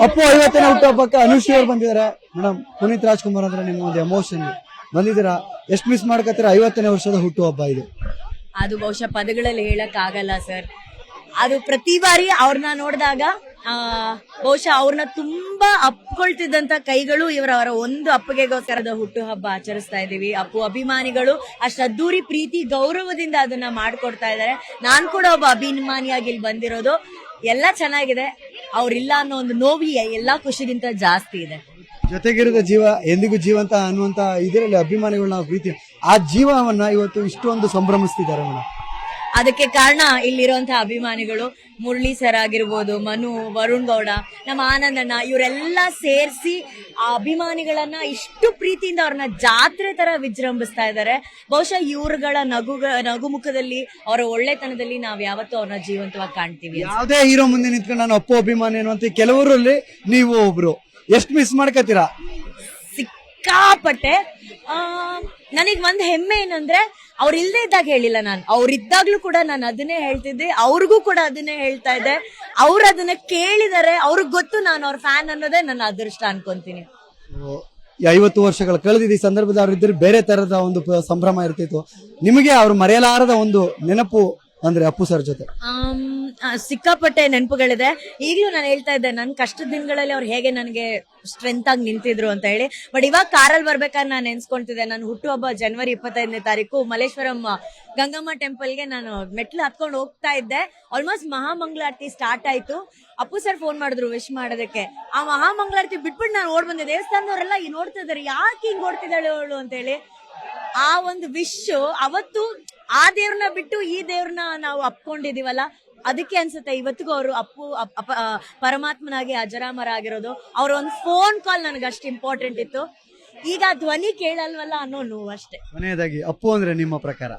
ಅಪ್ಪು 50ನೇ ಹುಟ್ಟುಹಬ್ಬಕ್ಕೆ ಅನುಶ್ರೀ ಅವ್ರು ಬಂದಿದ್ದಾರೆ. ಮೇಡಮ್, ಪುನೀತ್ ರಾಜ್ಕುಮಾರ್ ಅಂದ್ರೆ ನಿಮ್ಮ ಒಂದು ಎಮೋಷನ್ ಬಂದಿದ್ದೀರಾ, ಎಷ್ಟು ಮಿಸ್ ಮಾಡ್ಕತ್ತೀರಾ? 50ನೇ ವರ್ಷದ ಹುಟ್ಟುಹಬ್ಬ ಇದು. ಅದು ಬಹುಶಃ ಪದಗಳಲ್ಲಿ ಹೇಳಕ್ ಆಗಲ್ಲ ಸರ್. ಅದು ಪ್ರತಿ ಬಾರಿ ಅವ್ರನ್ನ ನೋಡಿದಾಗ ಬಹುಶಃ ಅವ್ರನ್ನ ತುಂಬಾ ಅಪ್ಕೊಳ್ತಿದ್ದಂತ ಕೈಗಳು ಅವರ ಒಂದು ಅಪ್ಪಗೆಗೋಸ್ಕರದ ಹುಟ್ಟುಹಬ್ಬ ಆಚರಿಸ್ತಾ ಇದೀವಿ. ಅಪ್ಪು ಅಭಿಮಾನಿಗಳು ಅಷ್ಟು ಅದ್ದೂರಿ ಪ್ರೀತಿ ಗೌರವದಿಂದ ಅದನ್ನ ಮಾಡ್ಕೊಡ್ತಾ ಇದ್ದಾರೆ. ನಾನ್ ಕೂಡ ಒಬ್ಬ ಅಭಿಮಾನಿಯಾಗಿ ಇಲ್ಲಿ ಬಂದಿರೋದು. ಎಲ್ಲ ಚೆನ್ನಾಗಿದೆ. ಅವ್ರಿಲ್ಲ ಅನ್ನೋ ಒಂದು ನೋವಿ ಎಲ್ಲಾ ಖುಷಿಗಿಂತ ಜಾಸ್ತಿ ಇದೆ. ಜೊತೆಗಿರದ ಜೀವ ಎಂದಿಗೂ ಜೀವಂತ ಅನ್ನುವಂತ ಇದರಲ್ಲಿ ಅಭಿಮಾನಿಗಳು ನಾವು ಪ್ರೀತಿ ಆ ಜೀವವನ್ನ ಇವತ್ತು ಇಷ್ಟೊಂದು ಸಂಭ್ರಮಿಸ್ತಿದ್ದಾರೆ ಮೇಡಮ್. ಅದಕ್ಕೆ ಕಾರಣ ಇಲ್ಲಿರುವಂತಹ ಅಭಿಮಾನಿಗಳು, ಮುರಳಿ ಸರ್ ಆಗಿರ್ಬೋದು, ಮನು, ವರುಣ್ ಗೌಡ, ನಮ್ಮ ಆನಂದಣ್ಣ, ಇವರೆಲ್ಲ ಸೇರಿಸಿ ಆ ಅಭಿಮಾನಿಗಳನ್ನ ಇಷ್ಟು ಪ್ರೀತಿಯಿಂದ ಅವ್ರನ್ನ ಜಾತ್ರೆ ತರ ವಿಜೃಂಭಿಸ್ತಾ ಇದ್ದಾರೆ. ಬಹುಶಃ ಇವ್ರುಗಳ ನಗುಮುಖದಲ್ಲಿ, ಅವರ ಒಳ್ಳೆತನದಲ್ಲಿ ನಾವ್ ಯಾವತ್ತೂ ಅವ್ರನ್ನ ಜೀವಂತವಾಗಿ ಕಾಣ್ತೀವಿ. ಯಾವುದೇ ಹೀರೋ ಮುಂದೆ ನಿಂತ್ಕೊಂಡು ನಾನು ಅಪ್ಪು ಅಭಿಮಾನಿ ಅನ್ನುವಂತ ಕೆಲವರಲ್ಲಿ ನೀವು ಒಬ್ರು. ಎಷ್ಟು ಮಿಸ್ ಮಾಡ್ಕತ್ತೀರಾ? ಸಿಕ್ಕಾಪಟ್ಟೆ. ನನಗ್ ಒಂದ್ ಹೆಮ್ಮೆ ಏನಂದ್ರೆ ಅವ್ರ ಇಲ್ದೇ ಇದ್ದಾಗ ಹೇಳಿಲ್ಲ ನಾನು, ಅವ್ರಿದ್ದಾಗ್ಲೂ ಕೂಡ ನಾನು ಅದನ್ನೇ ಹೇಳ್ತಿದ್ದೆ, ಅವ್ರಿಗೂ ಕೂಡ ಅದನ್ನೇ ಹೇಳ್ತಾ ಇದ್ದೆ. ಅವ್ರು ಅದನ್ನ ಕೇಳಿದಾರೆ, ಅವ್ರಿಗೆ ಗೊತ್ತು ನಾನು ಅವ್ರ ಫ್ಯಾನ್ ಅನ್ನೋದೇ ನನ್ನ ಅದೃಷ್ಟ ಅನ್ಕೊಂತೀನಿ. 50 ವರ್ಷಗಳ ಕಳೆದಿದ್ದ ಈ ಸಂದರ್ಭದ ಅವ್ರಿದ್ರೆ ಬೇರೆ ತರದ ಒಂದು ಸಂಭ್ರಮ ಇರ್ತಿತ್ತು. ನಿಮಗೆ ಅವ್ರು ಮರೆಯಲಾರದ ಒಂದು ನೆನಪು ಅಂದ್ರೆ ಅಪ್ಪು ಸರ್ ಜೊತೆ? ಸಿಕ್ಕಾಪಟ್ಟೆ ನೆನಪುಗಳಿದೆ. ಈಗಲೂ ನಾನು ಹೇಳ್ತಾ ಇದ್ದೆ, ನನ್ ಕಷ್ಟದ ದಿನಗಳಲ್ಲಿ ಅವ್ರು ಹೇಗೆ ನನಗೆ ಸ್ಟ್ರೆಂತ್ ಆಗಿ ನಿಂತಿದ್ರು ಅಂತ ಹೇಳಿ. ಬಟ್ ಇವಾಗ ಕಾರಲ್ಲಿ ಬರ್ಬೇಕಾದ್ರೆ ನಾನು ನೆನ್ಸ್ಕೊಂತಿದ್ದೆ, ನಾನು ಹುಟ್ಟುಹಬ್ಬ ಜನವರಿ 25ನೇ ತಾರೀಕು ಮಲ್ಲೇಶ್ವರಂ ಗಂಗಮ್ಮ ಟೆಂಪಲ್ಗೆ ನಾನು ಮೆಟ್ಲು ಹತ್ಕೊಂಡು ಹೋಗ್ತಾ ಇದ್ದೆ. ಆಲ್ಮೋಸ್ಟ್ ಮಹಾಮಂಗಳಾರತಿ ಸ್ಟಾರ್ಟ್ ಆಯ್ತು. ಅಪ್ಪು ಸರ್ ಫೋನ್ ಮಾಡಿದ್ರು ವಿಶ್ ಮಾಡೋದಕ್ಕೆ. ಆ ಮಹಾಮಂಗಳಾರತಿ ಬಿಟ್ಬಿಟ್ಟು ನಾನು ಓಡ್ ಬಂದೆ. ದೇವಸ್ಥಾನದವರೆಲ್ಲ ಈ ನೋಡ್ತಾ ಇದಾರೆ, ಯಾಕೆ ಹಿಂಗ್ ಓಡ್ತಿದ್ದಾಳೆ ಅವಳು ಅಂತ ಹೇಳಿ. ಆ ಒಂದು ವಿಶ್ ಅವತ್ತು ಆ ದೇವ್ರನ್ನ ಬಿಟ್ಟು ಈ ದೇವ್ರನ್ನ ನಾವು ಅಪ್ಕೊಂಡಿದೀವಲ್ಲ, ಅದಕ್ಕೆ ಅನ್ಸುತ್ತೆ ಇವತ್ತಿಗೂ ಅವರು ಅಪ್ಪು ಪರಮಾತ್ಮನಾಗಿ ಅಜರಾಮರ ಆಗಿರೋದು. ಅವ್ರ ಒಂದು ಫೋನ್ ಕಾಲ್ ನನಗೆ ಅಷ್ಟು ಇಂಪಾರ್ಟೆಂಟ್ ಇತ್ತು. ಈಗ ಧ್ವನಿ ಕೇಳಲ್ವಲ್ಲ ಅನ್ನೋ ನೋವು ಅಷ್ಟೇ. ಕೊನೆಯದಾಗಿ ಅಪ್ಪು ಅಂದ್ರೆ ನಿಮ್ಮ ಪ್ರಕಾರ?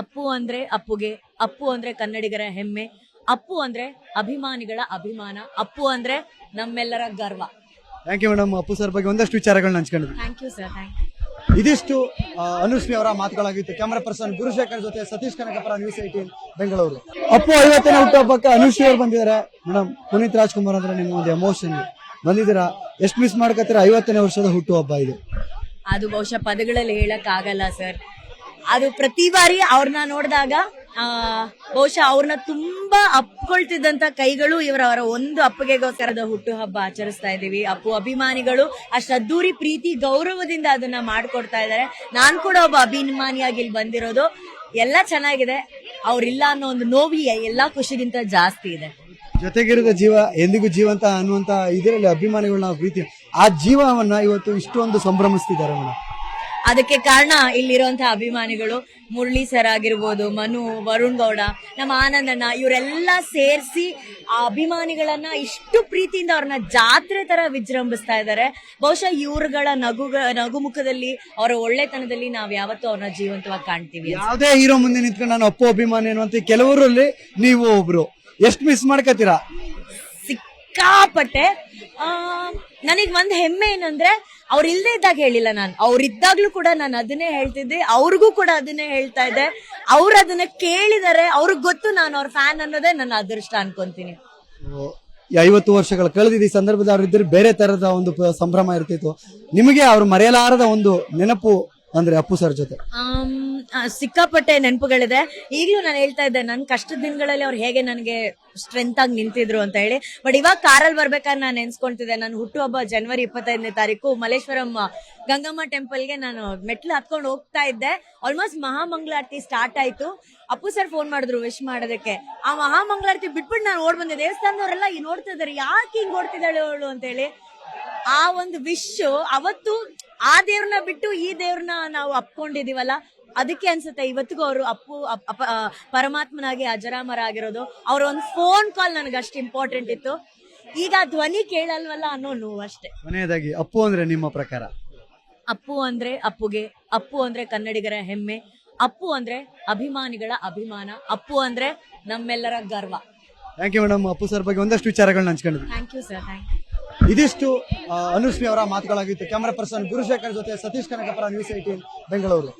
ಅಪ್ಪು ಅಂದ್ರೆ ಅಪ್ಪುಗೆ, ಅಪ್ಪು ಅಂದ್ರೆ ಕನ್ನಡಿಗರ ಹೆಮ್ಮೆ, ಅಪ್ಪು ಅಂದ್ರೆ ಅಭಿಮಾನಿಗಳ ಅಭಿಮಾನ, ಅಪ್ಪು ಅಂದ್ರೆ ನಮ್ಮೆಲ್ಲರ ಗರ್ವ. Thank you madam. Appu sir ಬಗ್ಗೆ ಒಂದಷ್ಟು ವಿಚಾರಗಳನ್ನ ಹಂಚ್ಕೊಂಡಿದ್ವಿ. Thank you sir. Thank you. ಇದಿಷ್ಟು ಅನುಶ್ರೀ ಅವರ ಮಾತುಗಳಾಗಿತ್ತು. ಕ್ಯಾಮರಾ ಪರ್ಸನ್ ಗುರುಶೇಖರ್ ಜೊತೆ ಸತೀಶ್ ಕನಕಪುರ, ನ್ಯೂಸ್ 18 ಬೆಂಗಳೂರು. ಅಪ್ಪು 50ನೇ ಹುಟ್ಟುಹಬ್ಬಕ್ಕೆ ಅನುಶ್ರೀ ಅವ್ರು ಬಂದಿದ್ದಾರೆ. ಮೇಡಮ್, ಪುನೀತ್ ರಾಜ್ಕುಮಾರ್ ಅಂದ್ರೆ ನಿಮ್ಮ ಒಂದು ಎಮೋಷನ್ ಬಂದಿದ್ದೀರಾ, ಎಷ್ಟು ಮಿಸ್ ಮಾಡ್ಕತ್ತೀರಾ? 50ನೇ ವರ್ಷದ ಹುಟ್ಟುಹಬ್ಬ ಇದು. ಅದು ಬಹುಶಃ ಪದಗಳಲ್ಲಿ ಹೇಳಕ್ ಆಗಲ್ಲ ಸರ್. ಅದು ಪ್ರತಿ ಬಾರಿ ಅವ್ರನ್ನ ನೋಡಿದಾಗ ಬಹುಶಃ ಅವ್ರನ್ನ ತುಂಬಾ ಅಪ್ಕೊಳ್ತಿದ್ದಂತ ಕೈಗಳು ಅವರ ಒಂದು ಅಪ್ಪಗೆಗೋಸ್ಕರದ ಹುಟ್ಟುಹಬ್ಬ ಆಚರಿಸ್ತಾ ಇದೀವಿ. ಅಪ್ಪು ಅಭಿಮಾನಿಗಳು ಅಷ್ಟು ಅದ್ದೂರಿ ಪ್ರೀತಿ ಗೌರವದಿಂದ ಅದನ್ನ ಮಾಡ್ಕೊಡ್ತಾ ಇದ್ದಾರೆ. ನಾನ್ ಕೂಡ ಒಬ್ಬ ಅಭಿಮಾನಿಯಾಗಿ ಇಲ್ಲಿ ಬಂದಿರೋದು. ಎಲ್ಲ ಚೆನ್ನಾಗಿದೆ. ಅವ್ರಿಲ್ಲ ಅನ್ನೋ ಒಂದು ನೋವಿ ಎಲ್ಲಾ ಖುಷಿಗಿಂತ ಜಾಸ್ತಿ ಇದೆ. ಜೊತೆಗಿರದ ಜೀವ ಎಂದಿಗೂ ಜೀವಂತ ಅನ್ನುವಂತ ಇದರಲ್ಲಿ ಅಭಿಮಾನಿಗಳು ನಾವು ಪ್ರೀತಿ ಆ ಜೀವವನ್ನ ಇವತ್ತು ಇಷ್ಟೊಂದು ಸಂಭ್ರಮಿಸ್ತಿದ್ದಾರೆ ಮೇಡಮ್. ಅದಕ್ಕೆ ಕಾರಣ ಇಲ್ಲಿರುವಂತಹ ಅಭಿಮಾನಿಗಳು, ಮುರಳಿ ಸರ್ ಆಗಿರ್ಬೋದು, ಮನು, ವರುಣ್ ಗೌಡ, ನಮ್ಮ ಆನಂದಣ್ಣ, ಇವರೆಲ್ಲ ಸೇರಿಸಿ ಆ ಅಭಿಮಾನಿಗಳನ್ನ ಇಷ್ಟು ಪ್ರೀತಿಯಿಂದ ಅವ್ರನ್ನ ಜಾತ್ರೆ ತರ ವಿಜೃಂಭಿಸ್ತಾ ಇದ್ದಾರೆ. ಬಹುಶಃ ಇವ್ರುಗಳ ನಗುಮುಖದಲ್ಲಿ, ಅವರ ಒಳ್ಳೆತನದಲ್ಲಿ ನಾವ್ ಯಾವತ್ತೂ ಅವ್ರನ್ನ ಜೀವಂತವಾಗಿ ಕಾಣ್ತೀವಿ. ಯಾವುದೇ ಹೀರೋ ಮುಂದೆ ನಿಂತ್ಕೊಂಡು ನಾನು ಅಪ್ಪು ಅಭಿಮಾನಿ ಅನ್ನುವಂತ ಕೆಲವರಲ್ಲಿ ನೀವು ಒಬ್ರು. ಎಷ್ಟು ಮಿಸ್ ಮಾಡ್ಕತ್ತೀರಾ? ಸಿಕ್ಕಾಪಟ್ಟೆ. ನನಗ್ ಒಂದ್ ಹೆಮ್ಮೆ ಏನಂದ್ರೆ ಅವ್ರ ಇಲ್ದೇ ಇದ್ದಾಗ ಹೇಳಿಲ್ಲ ನಾನು, ಅವ್ರಿದ್ದಾಗ್ಲೂ ಕೂಡ ನಾನು ಅದನ್ನೇ ಹೇಳ್ತಿದ್ದೆ, ಅವ್ರಿಗೂ ಕೂಡ ಅದನ್ನೇ ಹೇಳ್ತಾ ಇದ್ದೆ. ಅವ್ರು ಅದನ್ನ ಕೇಳಿದಾರೆ, ಅವ್ರಿಗೆ ಗೊತ್ತು ನಾನು ಅವ್ರ ಫ್ಯಾನ್ ಅನ್ನೋದೇ ನನ್ನ ಅದೃಷ್ಟ ಅನ್ಕೊಂತೀನಿ. 50 ವರ್ಷಗಳ ಕಳೆದಿದ್ದ ಈ ಸಂದರ್ಭದ ಅವ್ರಿದ್ರೆ ಬೇರೆ ತರದ ಒಂದು ಸಂಭ್ರಮ ಇರ್ತಿತ್ತು. ನಿಮಗೆ ಅವ್ರು ಮರೆಯಲಾರದ ಒಂದು ನೆನಪು ಅಂದ್ರೆ ಅಪ್ಪು ಸರ್ ಜೊತೆ? ಸಿಕ್ಕಾಪಟ್ಟೆ ನೆನಪುಗಳಿದೆ. ಈಗಲೂ ನಾನು ಹೇಳ್ತಾ ಇದ್ದೆ, ನನ್ ಕಷ್ಟದ ದಿನಗಳಲ್ಲಿ ಅವ್ರು ಹೇಗೆ ನನಗೆ ಸ್ಟ್ರೆಂತ್ ಆಗಿ ನಿಂತಿದ್ರು ಅಂತ ಹೇಳಿ. ಬಟ್ ಇವಾಗ ಕಾರಲ್ಲಿ ಬರ್ಬೇಕಾದ್ರೆ ನಾನು ನೆನ್ಸ್ಕೊಂತಿದ್ದೆ, ನಾನು ಹುಟ್ಟುಹಬ್ಬ ಜನವರಿ 25ನೇ ತಾರೀಕು ಮಲ್ಲೇಶ್ವರಂ ಗಂಗಮ್ಮ ಟೆಂಪಲ್ಗೆ ನಾನು ಮೆಟ್ಲು ಹತ್ಕೊಂಡು ಹೋಗ್ತಾ ಇದ್ದೆ. ಆಲ್ಮೋಸ್ಟ್ ಮಹಾಮಂಗಳಾರತಿ ಸ್ಟಾರ್ಟ್ ಆಯ್ತು. ಅಪ್ಪು ಸರ್ ಫೋನ್ ಮಾಡಿದ್ರು ವಿಶ್ ಮಾಡೋದಕ್ಕೆ. ಆ ಮಹಾಮಂಗಳಾರತಿ ಬಿಟ್ಬಿಟ್ಟು ನಾನು ಓಡ್ ಬಂದೆ. ದೇವಸ್ಥಾನದವರೆಲ್ಲ ಈ ನೋಡ್ತಾ ಇದಾರೆ, ಯಾಕೆ ಹಿಂಗ್ ಓಡ್ತಿದ್ದಾಳೆ ಅವಳು ಅಂತ ಹೇಳಿ. ಆ ಒಂದು ವಿಶ್ ಅವತ್ತು ಆ ದೇವ್ರನ್ನ ಬಿಟ್ಟು ಈ ದೇವ್ರನ್ನ ನಾವು ಅಪ್ಕೊಂಡಿದೀವಲ್ಲ, ಅದಕ್ಕೆ ಅನ್ಸುತ್ತೆ ಇವತ್ತಿಗೂ ಅವರು ಅಪ್ಪು ಪರಮಾತ್ಮನಾಗಿ ಅಜರಾಮರ ಆಗಿರೋದು. ಅವ್ರ ಒಂದು ಫೋನ್ ಕಾಲ್ ನನಗೆ ಅಷ್ಟು ಇಂಪಾರ್ಟೆಂಟ್ ಇತ್ತು. ಈಗ ಧ್ವನಿ ಕೇಳಲ್ವಲ್ಲ ಅನ್ನೋ ನೋವು ಅಷ್ಟೇ. ಕೊನೆಯದಾಗಿ ಅಪ್ಪು ಅಂದ್ರೆ ನಿಮ್ಮ ಪ್ರಕಾರ? ಅಪ್ಪು ಅಂದ್ರೆ ಅಪ್ಪುಗೆ, ಅಪ್ಪು ಅಂದ್ರೆ ಕನ್ನಡಿಗರ ಹೆಮ್ಮೆ, ಅಪ್ಪು ಅಂದ್ರೆ ಅಭಿಮಾನಿಗಳ ಅಭಿಮಾನ, ಅಪ್ಪು ಅಂದ್ರೆ ನಮ್ಮೆಲ್ಲರ ಗರ್ವ. Thank you madam. Appu sir ಬಗ್ಗೆ ಒಂದಷ್ಟು ವಿಚಾರಗಳನ್ನ ಹಂಚ್ಕೊಂಡಿದ್ವಿ. Thank you sir. Thank you. ಇದಿಷ್ಟು ಅನುಶ್ರೀ ಅವರ ಮಾತುಗಳಾಗಿತ್ತು. ಕ್ಯಾಮರಾ ಪರ್ಸನ್ ಗುರುಶೇಖರ್ ಜೊತೆ ಸತೀಶ್ ಕನಕಪುರ, ನ್ಯೂಸ್ 18 ಬೆಂಗಳೂರು.